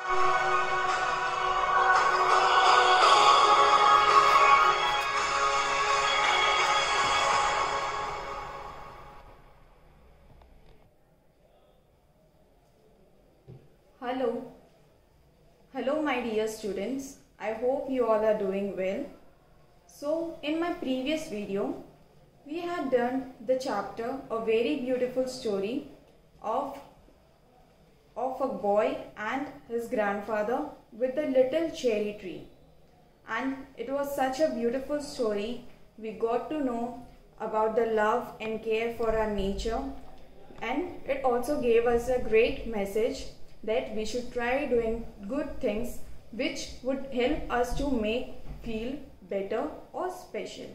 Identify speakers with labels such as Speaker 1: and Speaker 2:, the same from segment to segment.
Speaker 1: Hello. Hello my dear students. I hope you all are doing well. So in my previous video, we had done the chapter, a very beautiful story of a boy and his grandfather with the little cherry tree. And it was such a beautiful story. We got to know about the love and care for our nature, and it also gave us a great message that we should try doing good things which would help us to make feel better or special.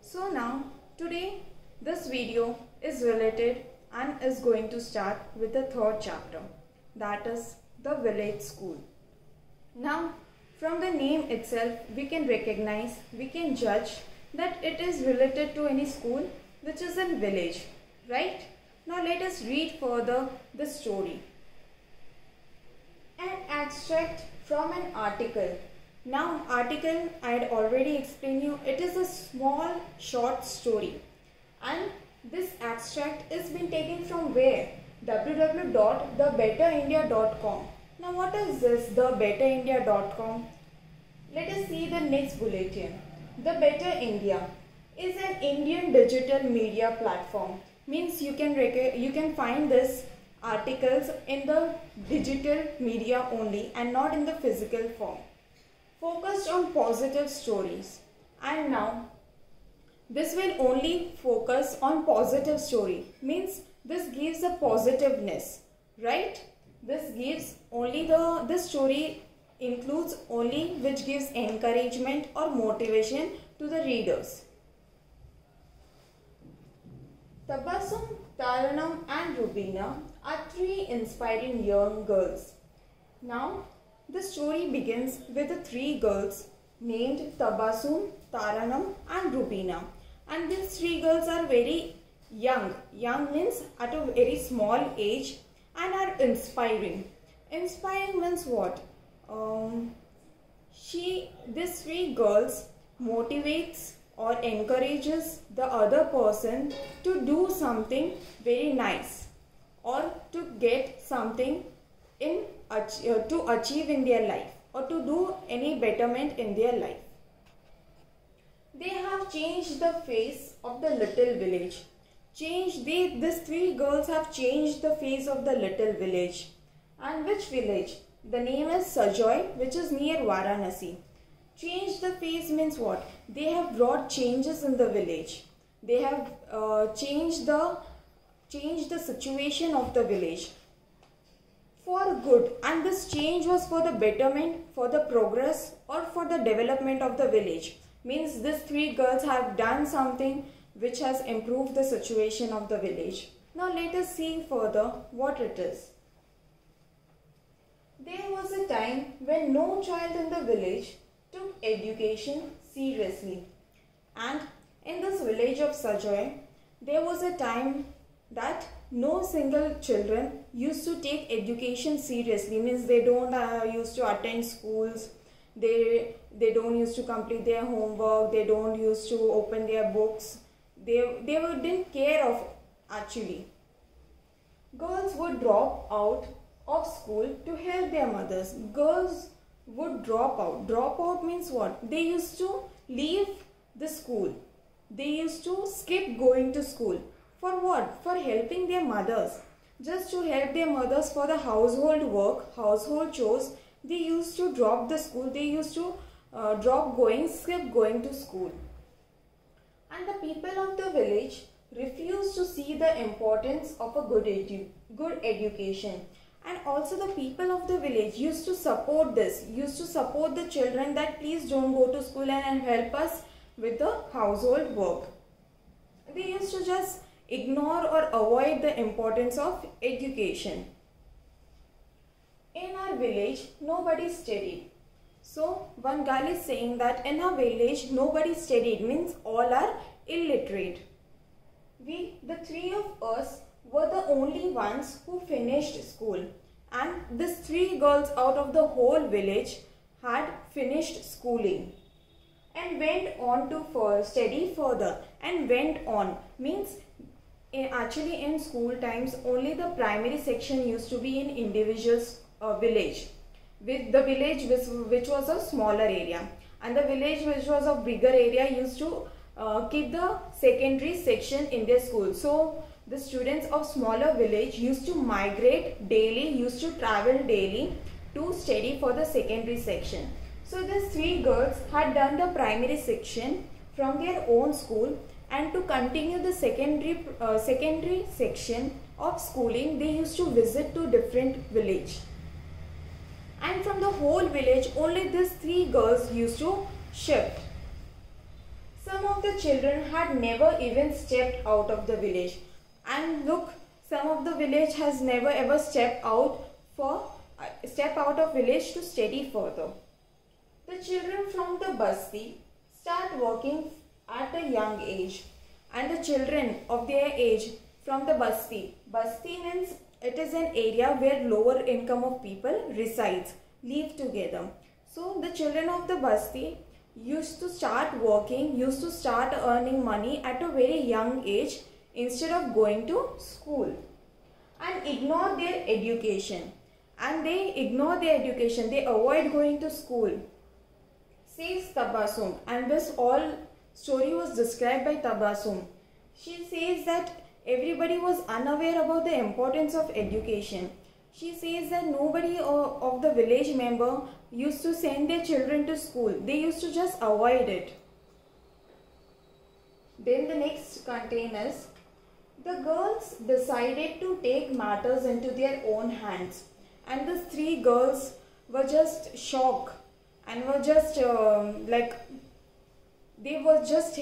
Speaker 1: So now today this video is related and is going to start with the third chapter, that is the village school. Now from the name itself we can recognize, we can judge that it is related to any school which is in village, right? Now let us read further the story. An extract from an article. Now article I had already explained you, it is a small short story, and this extract is been taken from where? www.thebetterindia.com. Now what is this thebetterindia.com? Let us see the next bulletin. The Better India is an Indian digital media platform. Means you can find this articles in the digital media only and not in the physical form. Focused on positive stories. And now this will only focus on positive story. Means this gives a positiveness, right? This gives only this story includes only which gives encouragement or motivation to the readers. Tabassum, Taranam and Rubina are three inspiring young girls. Now the story begins with the three girls named Tabassum, Taranam and Rubina, and these three girls are very young. Young means at a very small age and are inspiring. Inspiring means what? These three girls motivates or encourages the other person to do something very nice or to get something to achieve in their life or to do any betterment in their life. They have changed the face of the little village. These three girls have changed the face of the little village. And which village? The name is Sajoy, which is near Varanasi. Change the face means what? They have brought changes in the village. They have changed the situation of the village for good, and this change was for the betterment, for the progress or for the development of the village. Means these three girls have done something which has improved the situation of the village. Now let us see further what it is. There was a time when no child in the village took education seriously, and in this village of Sajoy there was a time that no single children used to take education seriously. Means they don't used to attend schools, they don't used to complete their homework, they don't used to open their books, they didn't care of actually. Girls would drop out of school to help their mothers. Girls would drop out. Drop out means what? They used to leave the school. They used to skip going to school. For what? For helping their mothers. Just to help their mothers for the household work, household chores, they used to drop the school. They used to skip going to school. And the people of the village refused to see the importance of a good education. And also the people of the village used to support this, used to support the children that please don't go to school and help us with the household work. They used to just ignore or avoid the importance of education. In our village, nobody studied. So one girl is saying that in our village, nobody studied, means all are illiterate. We, the three of us, were the only ones who finished school, and these 3 girls out of the whole village had finished schooling and went on to study further. And went on means actually in school times only the primary section used to be in individuals village, with the village which was a smaller area, and the village which was a bigger area used to keep the secondary section in their school. So the students of smaller village used to migrate daily, used to travel daily to study for the secondary section. So these 3 girls had done the primary section from their own school, and to continue the secondary section of schooling they used to visit to different village. And from the whole village only these 3 girls used to shift. Some of the children had never even stepped out of the village, and look, some of the village has never ever stepped out of village to study further. The children from the Basti start working at a young age, and the children of their age from the Basti means it is an area where lower income of people resides, live together. So the children of the Basti used to start working, used to start earning money at a very young age instead of going to school, and ignore their education. And they avoid going to school, says Tabassum. And this all story was described by Tabassum. She says that everybody was unaware about the importance of education. She says that nobody of the village member used to send their children to school. They used to just avoid it. Then the next contain is, the girls decided to take matters into their own hands. And these 3 girls were just shocked and were just they were just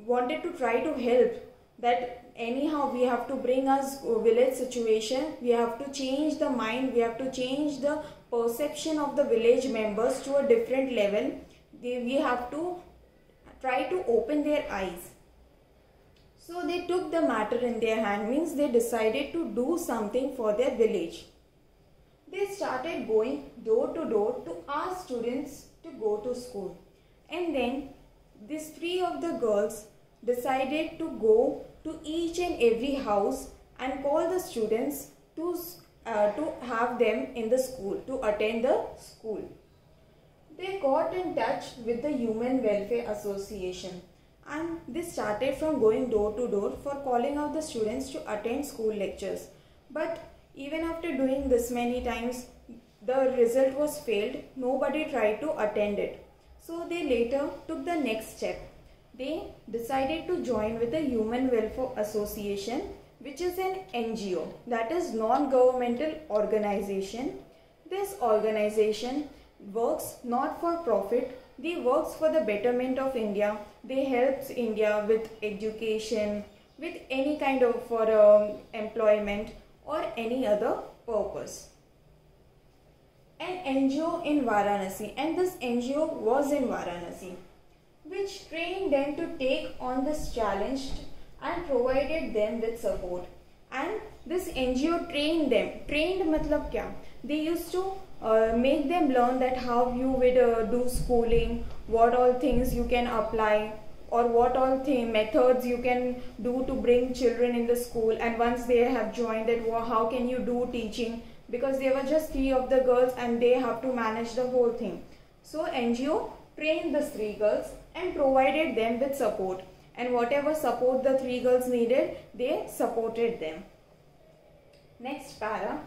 Speaker 1: wanted to try to help, that anyhow we have to bring us village situation, we have to change the mind, we have to change the perception of the village members to a different level. We have to try to open their eyes. So they took the matter in their hand, means they decided to do something for their village. They started going door to door to ask students to go to school. And then these 3 of the girls decided to go to each and every house and call the students to have them in the school, to attend the school. They got in touch with the Human Welfare Association, and they started from going door to door for calling out the students to attend school lectures. But even after doing this many times, the result was failed. Nobody tried to attend it. So they later took the next step. They decided to join with the Human Welfare Association, which is an NGO, that is non-governmental organization. This organization works not for profit. They works for the betterment of India. They helps India with education, with any kind of employment or any other purpose. An NGO in Varanasi, and this NGO was in Varanasi, which trained them to take on this challenge and provided them with support. And this NGO trained them. Trained matlab kya? They used to make them learn that how you would do schooling, what all things you can apply, or what all methods you can do to bring children in the school. And once they have joined that, how can you do teaching, because there were just 3 of the girls and they have to manage the whole thing. So NGO trained the 3 girls and provided them with support, and whatever support the 3 girls needed, they supported them. Next para.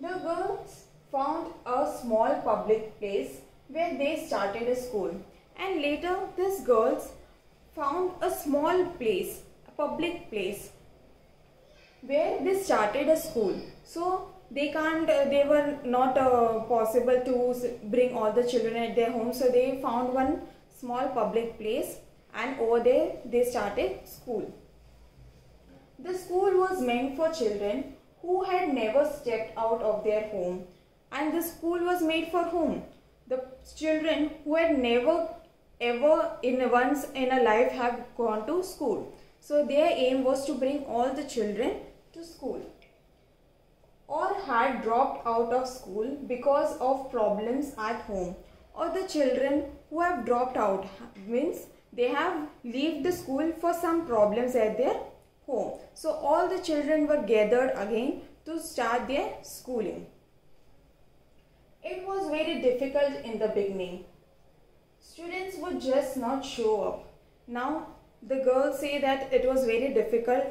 Speaker 1: The girls found a small public place where they started a school, and later these girls found a small place, a public place, where they started a school. So they were not possible to bring all the children at their home, so they found one small public place, and over there they started school. The school was meant for children who had never stepped out of their home. And the school was made for whom? The children who had never ever once in a life have gone to school. So their aim was to bring all the children to school. or had dropped out of school because of problems at home, or the children who have dropped out means they have left the school for some problems at their home. So all the children were gathered again to start their schooling. It was very difficult in the beginning. Students would just not show up. Now the girls say that it was very difficult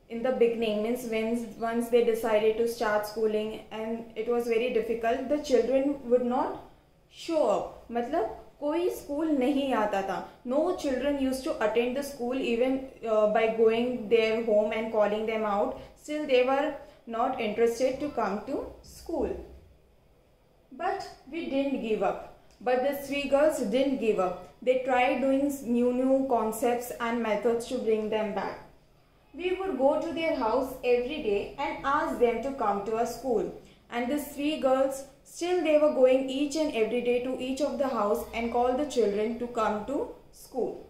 Speaker 1: in the beginning, means once they decided to start schooling, and it was very difficult, the children would not show up. मतलब कोई school नहीं आता था. No children used to attend the school even by going their home and calling them out. Still they were not interested to come to school. But we didn't give up. But the three girls didn't give up. They tried doing new concepts and methods to bring them back. We would go to their house every day and ask them to come to our school. And these three girls, still they were going each and every day to each of the house and call the children to come to school.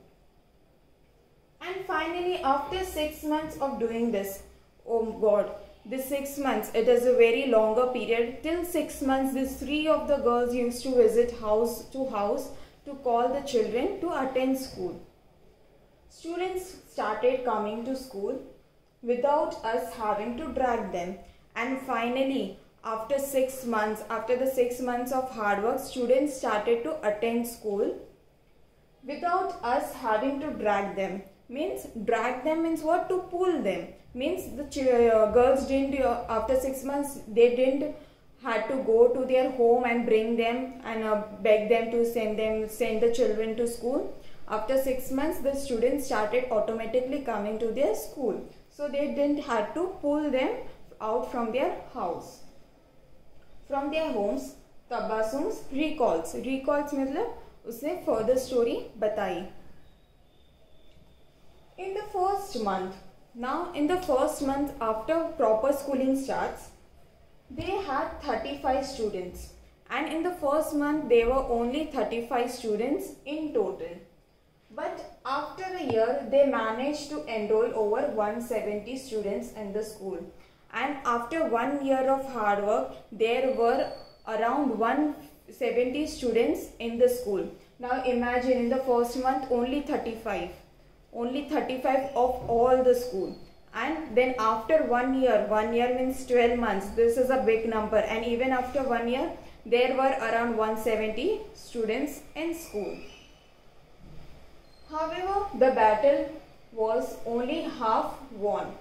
Speaker 1: And finally, after 6 months of doing this, oh God, this 6 months, it is a very longer period. Till 6 months, these three of the girls used to visit house to house to call the children to attend school. Students started coming to school without us having to drag them. And finally, after 6 months, after the 6 months of hard work, students started to attend school without us having to drag them. Means drag them means what? To pull them. Means the girls didn't, after 6 months, they didn't had to go to their home and bring them and beg them to send the children to school. After 6 months, the students started automatically coming to their school. So they didn't have to pull them out from their house. From their homes, Tabassum's recalls. Recalls मतलब उसने further story बताई. In the first month, after proper schooling starts, they had 35 students. And in the first month, there were only 35 students in total. But after a year, they managed to enroll over 170 students in the school. And after 1 year of hard work, there were around 170 students in the school. Now imagine, in the first month, only 35 of all the school. And then after 1 year means 12 months, this is a big number. And even after 1 year, there were around 170 students in school. However, the battle was only half won.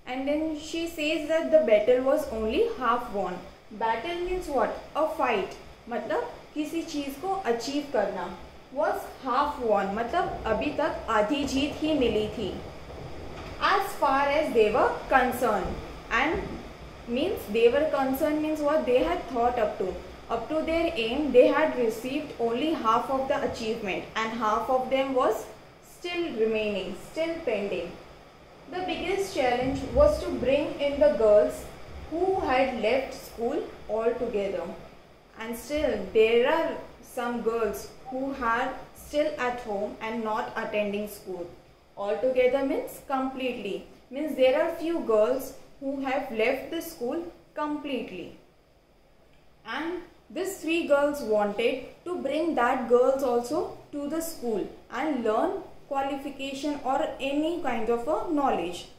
Speaker 1: And then she says that the battle was only half won. Battle means what? A fight. मतलब किसी चीज को achieve करना. Was half won. मतलब अभी तक आधी जीत ही मिली थी. As far as they were concerned. And means they were concerned means what? They had thought up to their aim, they had received only half of the achievement, and half of them was still remaining, still pending. The biggest challenge was to bring in the girls who had left school altogether. And still there are some girls who are still at home and not attending school. Altogether means completely. Means there are few girls who have left the school completely. And these three girls wanted to bring that girls also to the school and learn qualification or any kind of a knowledge.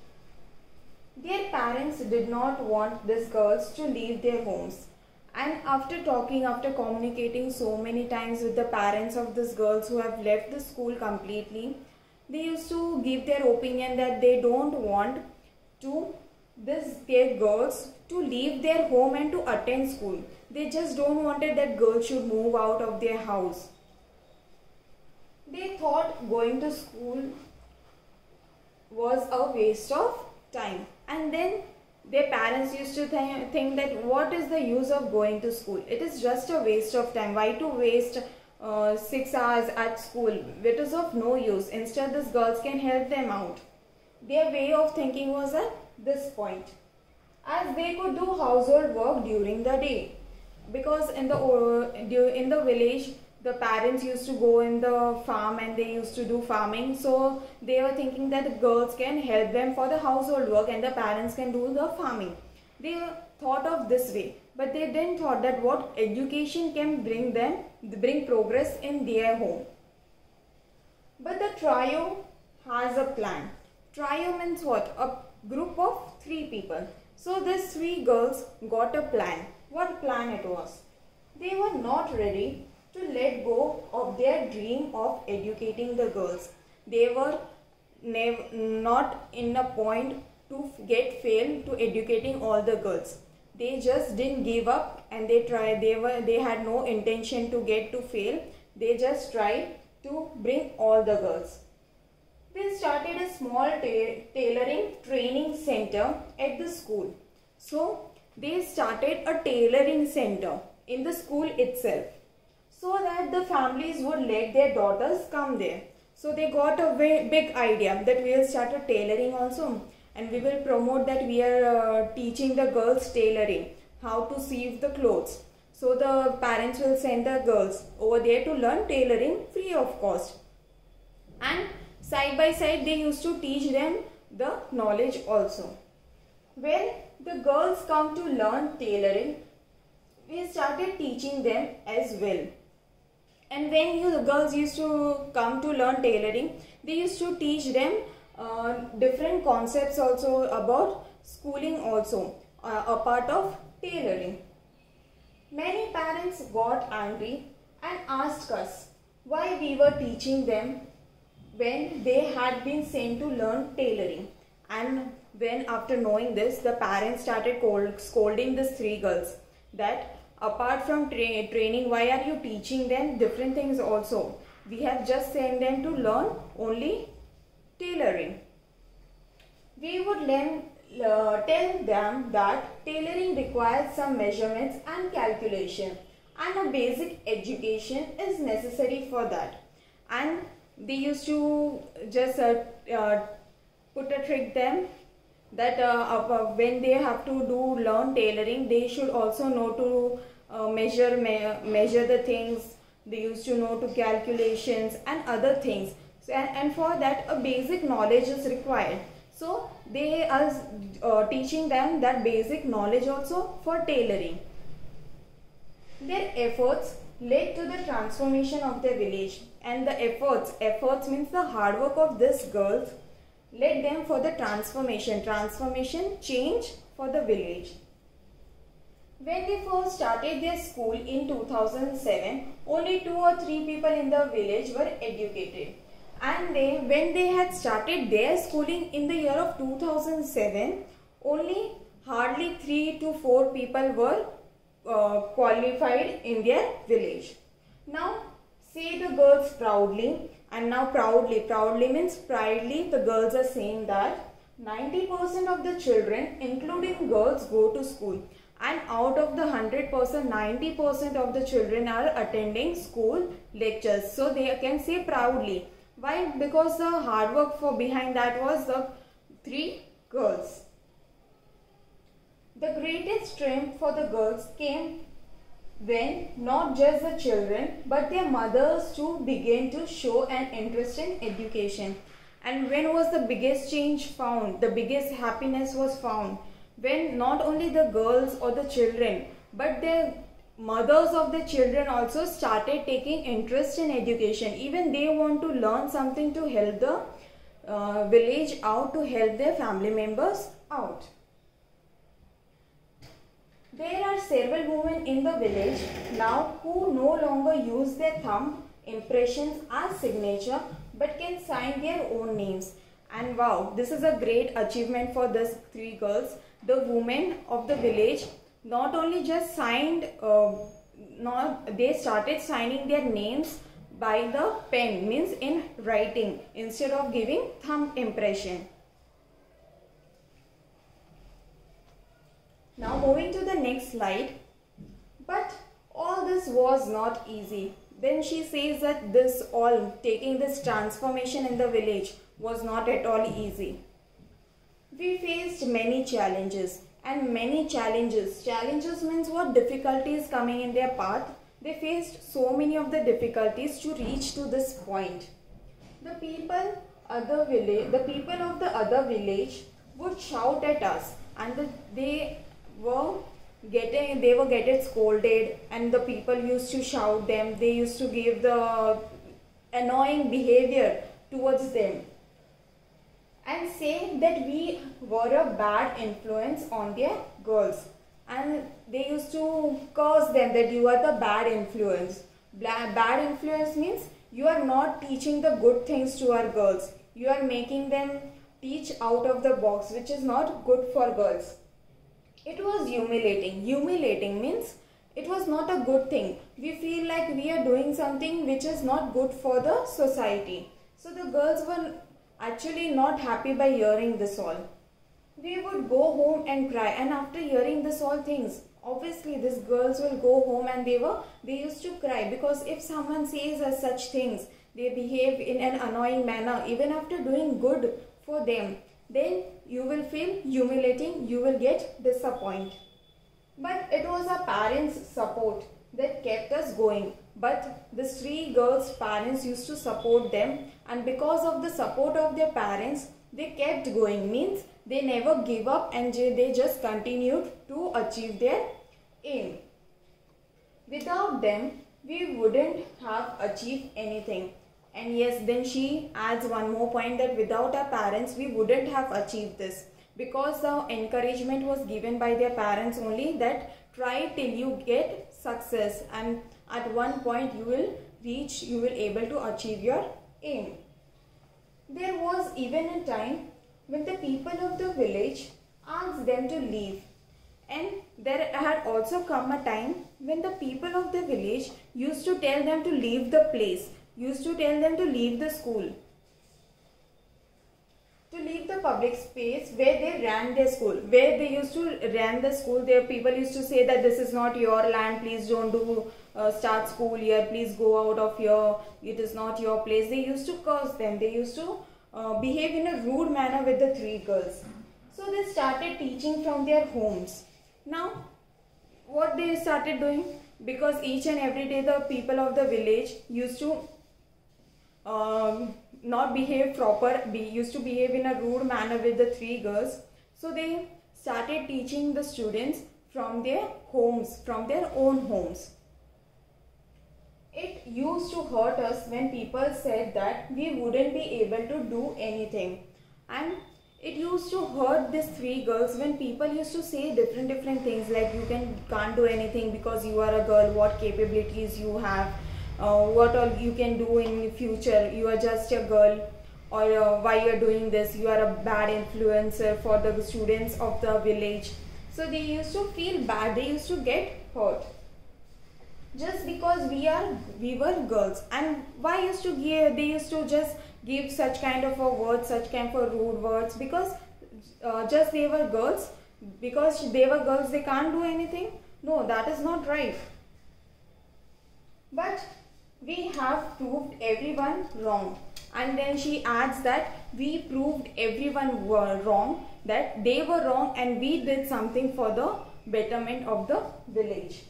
Speaker 1: Their parents did not want these girls to leave their homes. And after communicating so many times with the parents of these girls who have left the school completely, they used to give their opinion that they don't want their girls to leave their home and to attend school. They just don't wanted that girls should move out of their house. They thought going to school was a waste of time. And then their parents used to think that what is the use of going to school? It is just a waste of time. Why to waste 6 hours at school? It is of no use. Instead, these girls can help them out. Their way of thinking was at this point, as they could do household work during the day. Because in the village, the parents used to go in the farm and they used to do farming. So they were thinking that the girls can help them for the household work and the parents can do the farming. They thought of this way, but they didn't thought that what education can bring progress in their home. But the trio has a plan. Trio means what? A group of 3 people. So these 3 girls got a plan. What plan it was? They were not ready to let go of their dream of educating the girls. They were not in a point to get fail to educating all the girls. They just didn't give up, and they had no intention to get to fail. They just tried to bring all the girls. They started a small tailoring training center at the school. So they started a tailoring center in the school itself, so that the families would let their daughters come there. So they got a very big idea that we will start a tailoring also, and we will promote that we are teaching the girls tailoring, how to sew the clothes. So the parents will send the girls over there to learn tailoring free of cost. And side by side they used to teach them the knowledge also. When the girls come to learn tailoring, we started teaching them as well. And when the girls used to come to learn tailoring, they used to teach them different concepts also about schooling also, a part of tailoring. Many parents got angry and asked us why we were teaching them when they had been sent to learn tailoring. And when after knowing this, the parents started scolding these 3 girls that apart from training, why are you teaching them different things also? We have just sent them to learn only tailoring. We would tell them that tailoring requires some measurements and calculation, and a basic education is necessary for that. And they used to just put a trick them that when they have to learn tailoring, they should also know to measure the things. They used to know to calculations and other things. So, and for that a basic knowledge is required. So they are teaching them that basic knowledge also for tailoring. Their efforts led to the transformation of the village, and the efforts means the hard work of these girls led them for the transformation, change for the village. When they first started their school in 2007, only 2 or 3 people in the village were educated. And when they had started their schooling in the year of 2007, only hardly 3 to 4 people were qualified in their village. Now say the girls proudly, and now proudly means pridely, the girls are saying that 90% of the children, including girls, go to school, and out of the 100%, 90% of the children are attending school lectures. So they can say proudly. Why? Because the hard work behind that was the 3 girls. The greatest triumph for the girls came when not just the children but their mothers too began to show an interest in education. And when was the biggest change found? The biggest happiness was found when not only the girls or the children but their mothers of the children also started taking interest in education. Even they want to learn something to help the village out, to help their family members out. There are several women in the village now who no longer use their thumb impressions as signature but can sign their own names. And wow, this is a great achievement for these 3 girls. The women of the village not only just signed, they started signing their names by the pen, means in writing, instead of giving thumb impression. Now moving to the next slide. But all this was not easy. Then she says that taking this transformation in the village was not at all easy. We faced many challenges. Challenges means what? Difficulties coming in their path. They faced so many of the difficulties to reach to this point. The people of the other village would shout at us, and they were they were getting scolded, and the people used to shout them. They used to give the annoying behavior towards them and say that we were a bad influence on their girls, and they used to curse them that you are the bad influence. Bad influence means you are not teaching the good things to our girls. You are making them teach out of the box, which is not good for girls. It was humiliating. Humiliating means it was not a good thing. We feel like we are doing something which is not good for the society. So the girls were actually not happy by hearing this all. We would go home and cry, and after hearing this all things, obviously these girls will go home and they used to cry, because if someone says such things, they behave in an annoying manner even after doing good for them, then you will feel humiliating, you will get disappointed. But it was our parents' support that kept us going. But the three girls' parents used to support them, and because of the support of their parents, they kept going. Means they never give up, and they just continued to achieve their aim. Without them, we wouldn't have achieved anything. And yes, then she adds one more point, that without our parents, we wouldn't have achieved this, because the encouragement was given by their parents only, that try till you get success, and at one point you will able to achieve your aim. There was even a time when the people of the village asked them to leave, and there had also come a time when the people of the village used to tell them to leave the place, used to tell them to leave the school, to leave the public space where they ran their school, where they used to run the school. Their people used to say that this is not your land, please don't start school here, please go out of here, it is not your place. They used to curse them, they used to behave in a rude manner with the three girls. So they started teaching from their homes. Now what they started doing, because each and every day the people of the village used to not behave proper, used to behave in a rude manner with the three girls. So they started teaching the students from their homes, from their own homes. It used to hurt us when people said that we wouldn't be able to do anything, and it used to hurt these three girls when people used to say different things, like you can't do anything because you are a girl, what capabilities you have, what all you can do in future, you are just a girl, or why you are doing this, you are a bad influencer for the students of the village. So they used to feel bad, they used to get hurt just because we were girls. And why they used to just give such kind of a words, such kind of rude words, because just they were girls, because they were girls they can't do anything? No, that is not right. But we have proved everyone wrong. And then she adds that we proved everyone were wrong, that they were wrong and we did something for the betterment of the village.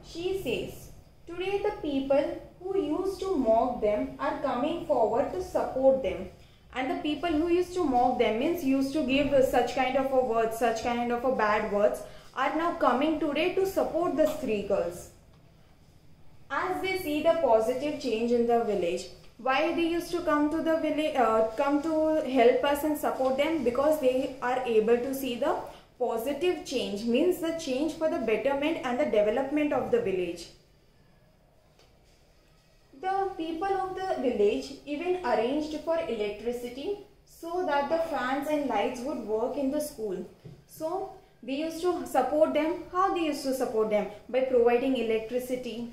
Speaker 1: She says, today the people who used to mock them are coming forward to support them. And the people who used to mock them, means used to give such kind of a words, such kind of a bad words, are now coming today to support the three girls, as they see the positive change in the village. Why they used to come to the village, come to help us and support them? Because they are able to see the positive change, means the change for the betterment and the development of the village. The people of the village even arranged for electricity so that the fans and lights would work in the school. So they used to support them. How they used to support them? By providing electricity,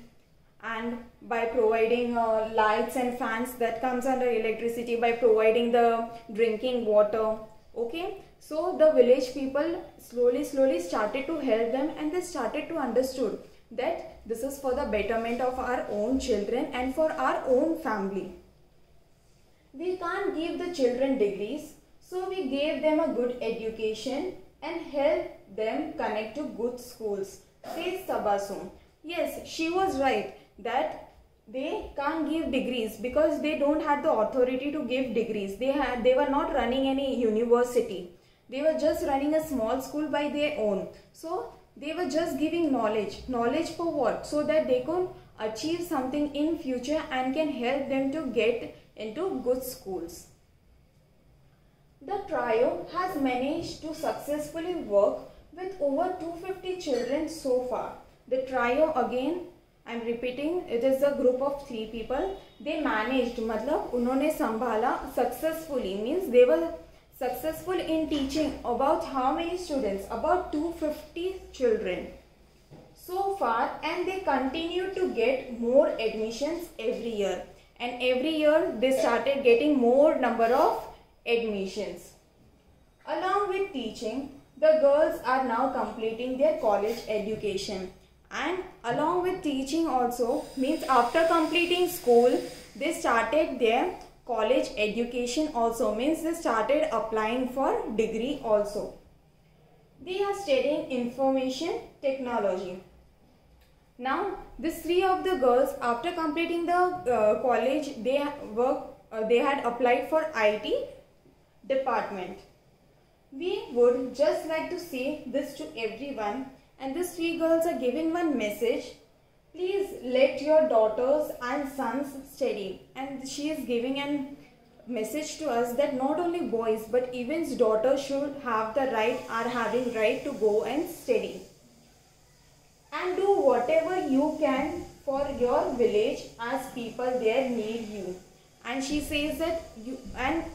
Speaker 1: and by providing lights and fans that comes under electricity, by providing the drinking water. Okay, so the village people slowly started to help them, and they started to understood that this is for the betterment of our own children and for our own family. We can't give the children degrees, so we gave them a good education and helped them connect to good schools, says Tabassum. Yes, she was right that they can't give degrees because they don't have the authority to give degrees. They were not running any university. They were just running a small school by their own. So They were just giving knowledge. Knowledge for what? So that they could achieve something in future and can help them to get into good schools. The trio has managed to successfully work with over 250 children so far. The trio, again I am repeating, it is a group of 3 people. They managed, मतलब उन्होंने संभाला successfully, means they were successful in teaching about how many students? About 250 children so far, and they continue to get more admissions every year. And every year they started getting more number of admissions. Along with teaching, the girls are now completing their college education. And along with teaching also, means after completing school, they started their college education also, means they started applying for degree also. They are studying information technology. Now, these 3 of the girls, after completing the college, they had applied for IT department. We would just like to say this to everyone, and these 3 girls are giving one message. Please let your daughters and sons study. And she is giving a message to us that not only boys but even daughters should have the right, are having right to go and study. And do whatever you can for your village as people there need you. And she says that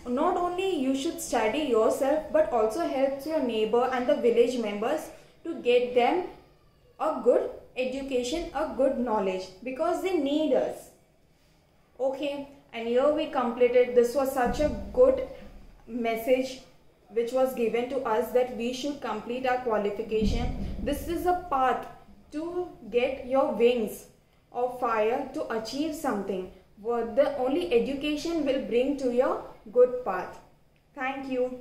Speaker 1: not only you should study yourself but also help your neighbor and the village members to get them a good education, a good knowledge, because they need us. Okay, and here we completed. This was such a good message which was given to us that we should complete our qualification. This is a path to get your wings of fire to achieve something. What the only education will bring to your good path. Thank you.